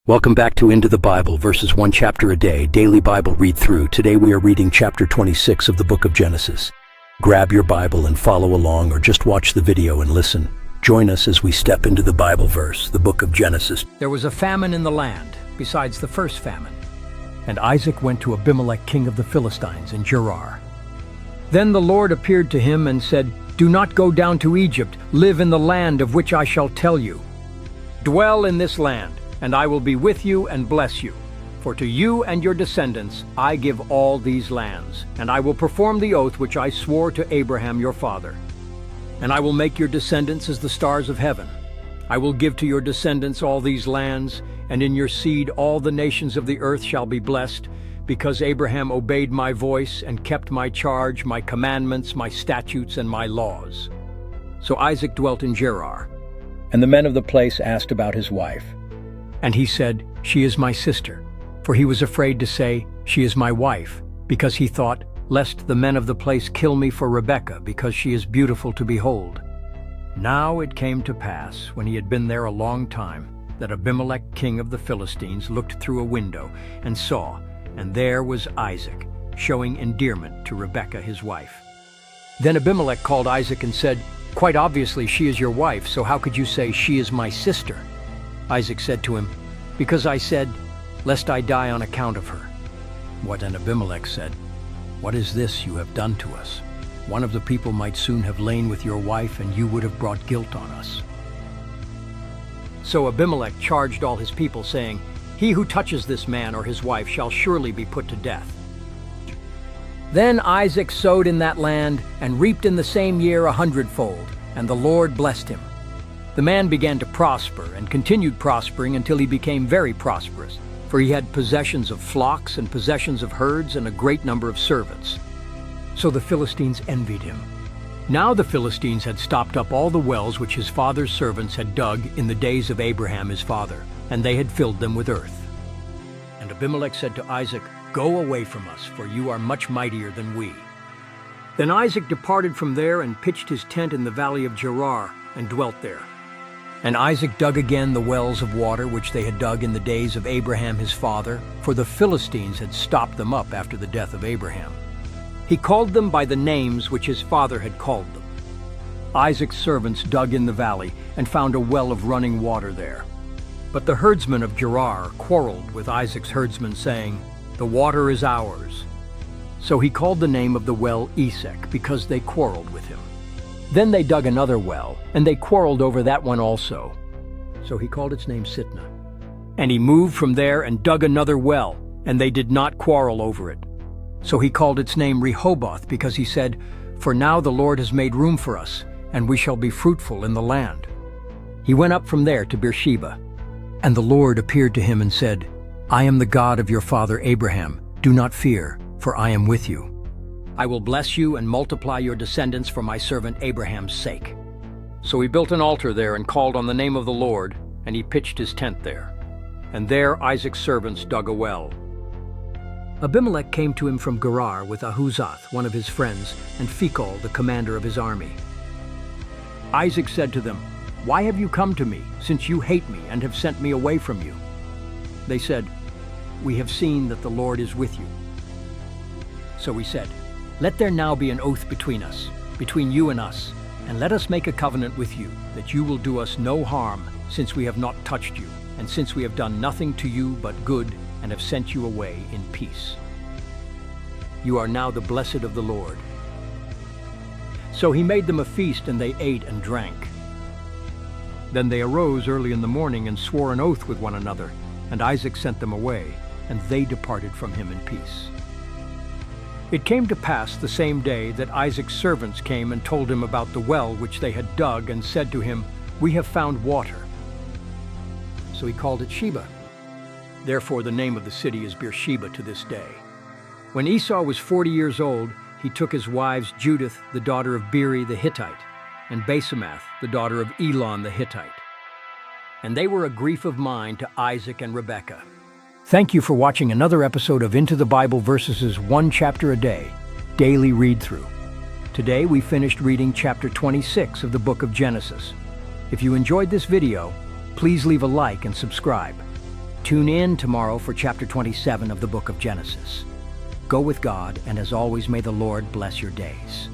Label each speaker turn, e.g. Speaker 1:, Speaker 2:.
Speaker 1: Welcome back to Into the Bible, verses 1 chapter a day, daily Bible read through. Today we are reading chapter 26 of the book of Genesis. Grab your Bible and follow along, or just watch the video and listen. Join us as we step into the Bible verse, the book of Genesis.
Speaker 2: There was a famine in the land, besides the first famine. And Isaac went to Abimelech, king of the Philistines, in Gerar. Then the Lord appeared to him and said, "Do not go down to Egypt. Live in the land of which I shall tell you. Dwell in this land, and I will be with you and bless you. For to you and your descendants I give all these lands, and I will perform the oath which I swore to Abraham your father. And I will make your descendants as the stars of heaven. I will give to your descendants all these lands, and in your seed all the nations of the earth shall be blessed, because Abraham obeyed my voice and kept my charge, my commandments, my statutes, and my laws." So Isaac dwelt in Gerar. And the men of the place asked about his wife. And he said, "She is my sister." For he was afraid to say, "She is my wife," because he thought, lest the men of the place kill me for Rebekah, because she is beautiful to behold. Now it came to pass, when he had been there a long time, that Abimelech, king of the Philistines, looked through a window and saw, and there was Isaac, showing endearment to Rebekah his wife. Then Abimelech called Isaac and said, "Quite obviously she is your wife, so how could you say, 'She is my sister'?" Isaac said to him, "Because I said, 'Lest I die on account of her.'" What? And Abimelech said, "What is this you have done to us? One of the people might soon have lain with your wife, and you would have brought guilt on us." So Abimelech charged all his people, saying, "He who touches this man or his wife shall surely be put to death." Then Isaac sowed in that land, and reaped in the same year 100-fold, and the Lord blessed him. The man began to prosper, and continued prospering until he became very prosperous, for he had possessions of flocks and possessions of herds and a great number of servants. So the Philistines envied him. Now the Philistines had stopped up all the wells which his father's servants had dug in the days of Abraham his father, and they had filled them with earth. And Abimelech said to Isaac, "Go away from us, for you are much mightier than we." Then Isaac departed from there and pitched his tent in the valley of Gerar, and dwelt there. And Isaac dug again the wells of water which they had dug in the days of Abraham his father, for the Philistines had stopped them up after the death of Abraham. He called them by the names which his father had called them. Isaac's servants dug in the valley and found a well of running water there. But the herdsmen of Gerar quarreled with Isaac's herdsmen, saying, "The water is ours." So he called the name of the well Esek, because they quarreled with him. Then they dug another well, and they quarreled over that one also. So he called its name Sitnah. And he moved from there and dug another well, and they did not quarrel over it. So he called its name Rehoboth, because he said, "For now the Lord has made room for us, and we shall be fruitful in the land." He went up from there to Beersheba. And the Lord appeared to him and said, "I am the God of your father Abraham. Do not fear, for I am with you. I will bless you and multiply your descendants for my servant Abraham's sake." So he built an altar there and called on the name of the Lord, and he pitched his tent there. And there Isaac's servants dug a well. Abimelech came to him from Gerar with Ahuzath, one of his friends, and Phicol, the commander of his army. Isaac said to them, "Why have you come to me, since you hate me and have sent me away from you?" They said, "We have seen that the Lord is with you." So he said, "Let there now be an oath between us, between you and us, and let us make a covenant with you, that you will do us no harm, since we have not touched you, and since we have done nothing to you but good, and have sent you away in peace. You are now the blessed of the Lord." So he made them a feast, and they ate and drank. Then they arose early in the morning and swore an oath with one another, and Isaac sent them away, and they departed from him in peace. It came to pass the same day that Isaac's servants came and told him about the well which they had dug, and said to him, "We have found water." So he called it Sheba. Therefore the name of the city is Beersheba to this day. When Esau was 40 years old, he took his wives Judith, the daughter of Beeri the Hittite, and Basemath, the daughter of Elon the Hittite. And they were a grief of mind to Isaac and Rebekah. Thank you for watching another episode of Into the Bible Verses 1 chapter a day, daily read-through. Today we finished reading chapter 26 of the book of Genesis. If you enjoyed this video, please leave a like and subscribe. Tune in tomorrow for chapter 27 of the book of Genesis. Go with God, and as always, may the Lord bless your days.